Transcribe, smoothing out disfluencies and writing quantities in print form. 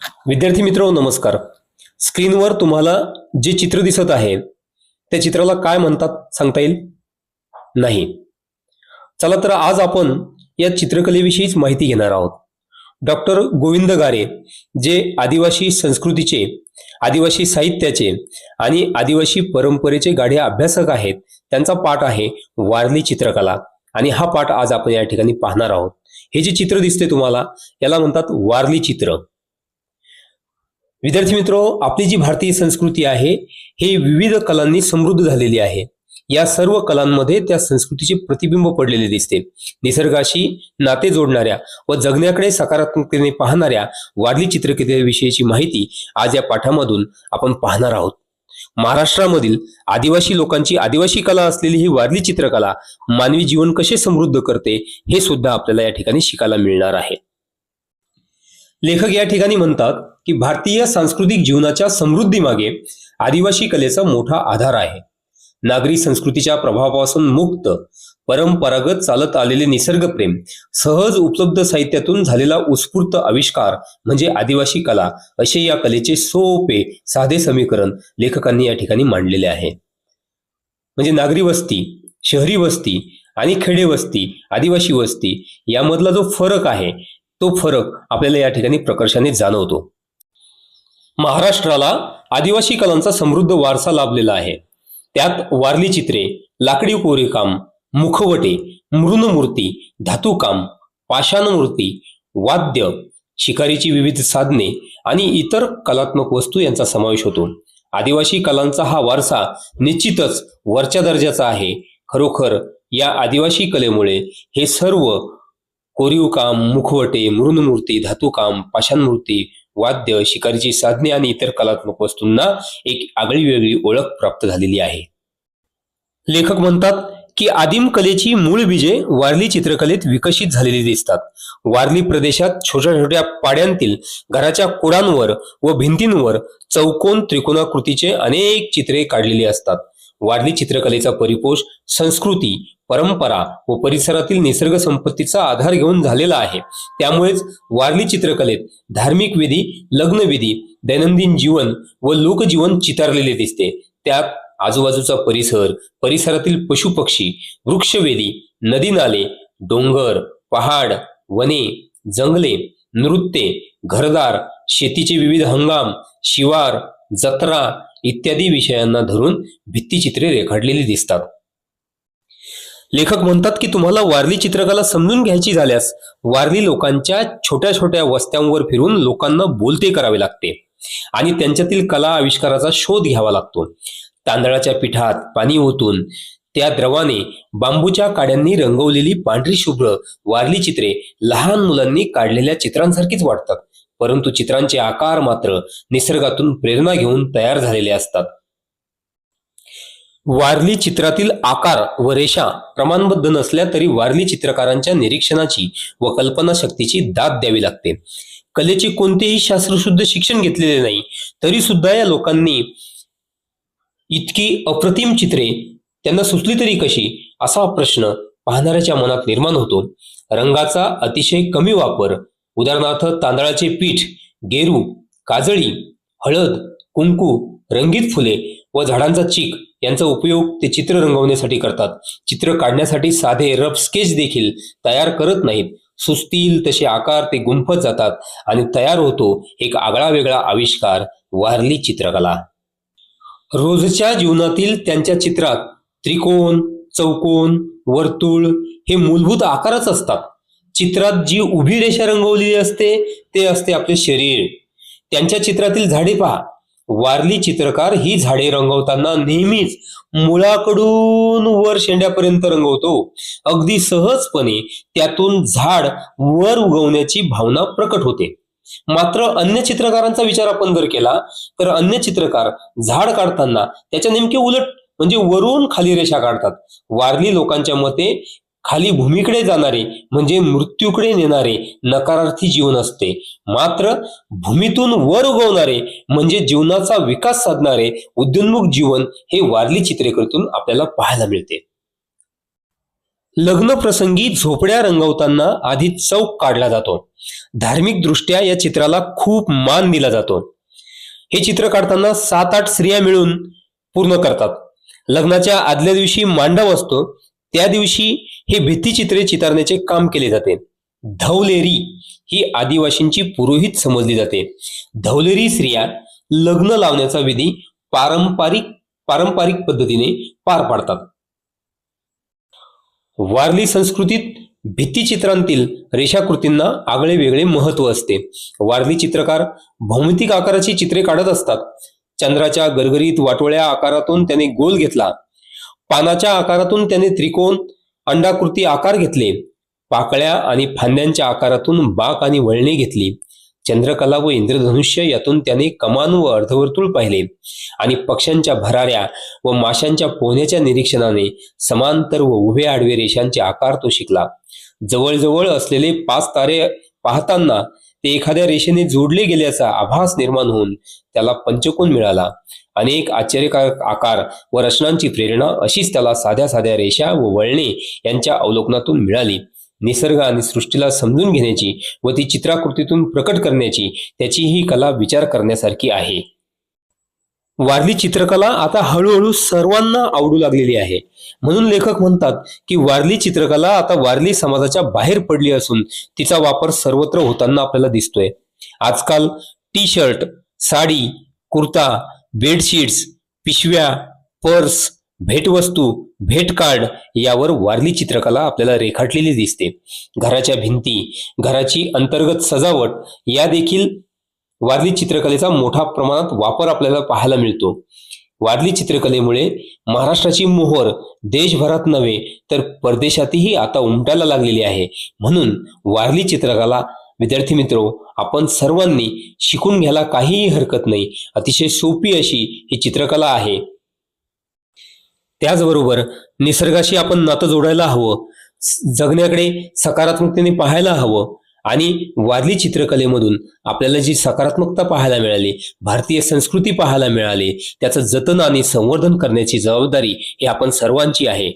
विद्यार्थी मित्र नमस्कार. स्क्रीनवर तुम्हाला जे चित्र दिसत आहे त्या चित्राला काय म्हणतात सांगता येईल? नाही. चला तर आज आपण या चित्रकलेविषयीच माहिती घेणार आहोत. डॉक्टर गोविंद गारे जे आदिवासी संस्कृतीचे, आदिवासी साहित्याचे आणि आदिवासी परंपरेचे गाढे अभ्यासक आहेत, त्यांचा पाठ आहे वारली चित्रकला आणि हा पाठ आज आपण या ठिकाणी पाहणार आहोत. हे जे चित्र दिसते तुम्हाला याला म्हणतात वारली चित्र. विद्यार्थी मित्रो, आपली जी भारतीय संस्कृती आहे हे विविध कलांनी समृद्ध झालेली आहे. या सर्व कलांमध्ये त्या संस्कृतीचे प्रतिबिंब पडलेले दिसते. निसर्गाशी नाते जोडणाऱ्या व जगण्याकडे सकारात्मकतेने पाहणाऱ्या वारली चित्रकलेविषयीची माहिती आज या पाठामधून आपण पाहणार आहोत. महाराष्ट्रामधील आदिवासी लोकांची आदिवासी कला असलेली ही वारली चित्रकला मानवी जीवन कसे समृद्ध करते हे सुद्धा आपल्याला या ठिकाणी शिकायला मिळणार आहे. लेखक या ठिकाणी म्हणतात की भारतीय सांस्कृतिक जीवनाच्या समृद्धीमागे आदिवासी कलेचा मोठा आधार आहे. नागरी संस्कृतीच्या प्रभावापासून मुक्त, परंपरागत चालत आलेले निसर्गप्रेम, सहज उपलब्ध साहित्यातून झालेला उत्स्फूर्त आविष्कार म्हणजे आदिवासी कला, असे या कलेचे सोपे साधे समीकरण लेखकांनी या ठिकाणी मांडलेले आहे. म्हणजे नागरी वस्ती, शहरी वस्ती आणि खेडे वस्ती, आदिवासी वस्ती यामधला जो फरक आहे तो फरक आपल्याला या ठिकाणी प्रकर्षाने जाणवतो. महाराष्ट्राला आदिवासी कलांचा समृद्ध वारसा लाभलेला आहे. त्यात वारली चित्रे, लाकडी कोरीवकाम, मुखवटे, मृन्मूर्ती, धातुकाम, पाषाणमूर्ती, वाद्य, शिकारीची विविध साधने आणि इतर कलात्मक वस्तू यांचा समावेश होतो. आदिवासी कलांचा हा वारसा निश्चितच वरच्या दर्जाचा आहे. खरोखर या आदिवासी कलेमुळे हे सर्व कोरीवकाम, मुखवटे, मृन्मूर्ती, धातुकाम, पाषाणमूर्ती, वाद्य, शिकारीची साधने आणि इतर कलात्मक वस्तूंना एक आगळी वेगळी ओळख प्राप्त झालेली आहे. लेखक म्हणतात की आदिम कलेची मूळ बीजे वारली चित्रकलेत विकसित झालेली दिसतात. वारली प्रदेशात छोट्या छोट्या पाड्यांतील घराच्या कोडांवर व भिंतींवर चौकोन त्रिकोणाकृतीचे अनेक चित्रे काढलेली असतात. वारली चित्रकलेचा परिपोष संस्कृती, परंपरा व परिसरातील निसर्ग संपत्तीचा आधार घेऊन झालेला आहे. त्यामुळेच वारली चित्रकलेत धार्मिक विधी, लग्नविधी, दैनंदिन जीवन व लोकजीवन चितारलेले दिसते. त्यात आजूबाजूचा परिसर, परिसरातील पशुपक्षी, वृक्षवेली, नदी नाले, डोंगर, पहाड, वने, जंगले, नृत्ये, घरदार, शेतीचे विविध हंगाम, शिवार, जत्रा इत्यादी विषयांना धरून भित्तिचित्रे रेखाटलेली दिसतात. लेखक म्हणतात की तुम्हाला वारली चित्रकला समजून घ्यायची झाल्यास वारली लोकांच्या छोट्या छोट्या वस्त्यांवर फिरून लोकांना बोलते करावे लागते आणि त्यांच्यातील कला आविष्काराचा शोध घ्यावा लागतो. तांदळाच्या पिठात पाणी ओतून त्या द्रवाने बांबूच्या काड्यांनी रंगवलेली पांढरी शुभ्र वारली चित्रे लहान मुलांनी काढलेल्या चित्रांसारखीच वाटतात, परंतु चित्रांचे आकार मात्र निसर्गातून प्रेरणा घेऊन तयार झालेले असतात. वारली चित्रातील आकार व रेषा प्रमाणबद्ध नसल्या तरी वारली चित्रकारांच्या निरीक्षणाची व कल्पनाशक्तीची दाद द्यावी लागते. कलेचे कोणतेही शास्त्रशुद्ध शिक्षण घेतलेले नाही तरी सुद्धा या लोकांनी इतकी अप्रतिम चित्रे त्यांना सुचली तरी कशी, असा प्रश्न पाहणाऱ्याच्या मनात निर्माण होतो. रंगाचा अतिशय कमी वापर, उदाहरणार्थ तांदळाचे पीठ, गेरू, काजळी, हळद, कुंकू, रंगीत फुले व झाडांचा चीक यांचा उपयोग ते चित्र रंगवण्यासाठी करतात. चित्र काढण्यासाठी साधे रफ स्केच देखील तयार करत नाहीत. सुचतील तसे आकार ते गुंफत जातात आणि तयार होतो एक आगळा वेगळा आविष्कार, वारली चित्रकला. रोजच्या जीवनातील त्यांच्या चित्रात त्रिकोण, चौकोन, वर्तुळ हे मूलभूत आकारच असतात. चित्रात जी उभी रेषा रंगवलेली असते ते असते आपले शरीर. त्यांच्या चित्रातील झाडे पहा. वारली चित्रकार ही झाडे रंगवताना नेहमीच मुळाकडून वर शेंड्यापर्यंत रंगवतो. अगदी सहजपणे त्यातून झाड वर उगवण्याची भावना प्रकट होते. मात्र अन्य चित्रकारांचा विचार आपण जर केला तर अन्य चित्रकार झाड काढताना त्याच्या नेमके उलट म्हणजे वरून खाली रेषा काढतात. वारली लोकांच्या मते खाली भूमीकडे जाणारे म्हणजे मृत्यूकडे नेणारे नकारार्थी जीवन असते, मात्र भूमीतून वर उगवणारे म्हणजे जीवनाचा विकास साधणारे उद्योन्मुख जीवन हे वारली चित्रेकरेतून आपल्याला पाहायला मिळते. लग्न प्रसंगी झोपड्या रंगवताना आधी चौक काढला जातो. धार्मिक दृष्ट्या या चित्राला खूप मान दिला जातो. हे चित्र काढताना 7-8 स्त्रिया मिळून पूर्ण करतात. लग्नाच्या आदल्या दिवशी मांडव असतो, त्या दिवशी हे भित्तिचित्रे चितारण्याचे काम केले जाते. धवलेरी ही आदिवासींची पुरोहित समजली जाते. धवलेरी स्त्रिया लग्न लावण्याचा विधी पारंपरिक पद्धतीने पार पाडतात. वारली संस्कृतीत भित्तिचित्रांतील रेषाकृतींना आगळे वेगळे महत्व असते. वारली चित्रकार भौमितिक आकाराची चित्रे काढत असतात. चंद्राच्या गरगरीत वाटोळ्या आकारातून त्याने गोल घेतला. पानाच्या आकारातून त्याने त्रिकोण अंडाकृती आकार घेतले. पाकळ्या आणि फांद्यांच्या आकारातून बाक आणि वळणे घेतली. चंद्रकला व इंद्रधनुष्य यातून त्याने कमान व अर्धवर्तुळ पाहिले आणि पक्ष्यांच्या भराऱ्या व माशांच्या पोहण्याच्या निरीक्षणाने समांतर व उभे आडवे रेषांचे आकार तो शिकला. जवळजवळ असलेले 5 तारे पाहताना ते एखाद्या रेषेने जोडले गेल्याचा आभास निर्माण होऊन त्याला पंचकोन मिळाला. अनेक आश्चर्यकारक आकार व रचनांची प्रेरणा अशीच त्याला साध्या साध्या रेषा व वळणे यांच्या अवलोकनातून मिळाली. निसर्ग आणि सृष्टीला समजून घेण्याची व ती चित्राकृतीतून प्रकट करण्याची त्याची ही कला विचार करण्यासारखी आहे. वारली चित्रकला आता हळूहळू सर्वांना आवडू लागलेली आहे. म्हणून लेखक म्हणतात की वारली चित्रकला आता वारली समाजाच्या बाहेर पडली असून तिचा वापर सर्वत्र होताना आपल्याला दिसतोय. आजकाल T shirt, sari, kurta, bedsheets, पिशव्या, पर्स, भेटवस्तू, भेट कार्ड यावर वारली चित्रकला आपल्याला रेखाटलेली दिसते. घराच्या भिंती, घराची अंतर्गत सजावट या देखील वारली चित्रकलेचा मोठ्या प्रमाणात वापर आपल्याला पाहायला मिळतो. वारली चित्रकलेमुळे महाराष्ट्राची मोहोर देशभरात नव्हे तर परदेशातही आता उमटायला लागलेली आहे. म्हणून वारली चित्रकला विद्यार्थी मित्रो, आपण सर्वांनी शिकून घ्यायला काहीही हरकत नाही. अतिशय सोपी अशी ही चित्रकला आहे. त्याचबरोबर निसर्गाशी आपण नातं जोडायला हवं, जगण्याकडे सकारात्मकतेने पाहायला हवं आणि वारली चित्रकलेमधून आपल्याला जी सकारात्मकता पाहायला मिळाली, भारतीय संस्कृती पाहायला मिळाली, त्याचं जतन आणि संवर्धन करण्याची जबाबदारी ही आपण सर्वांची आहे.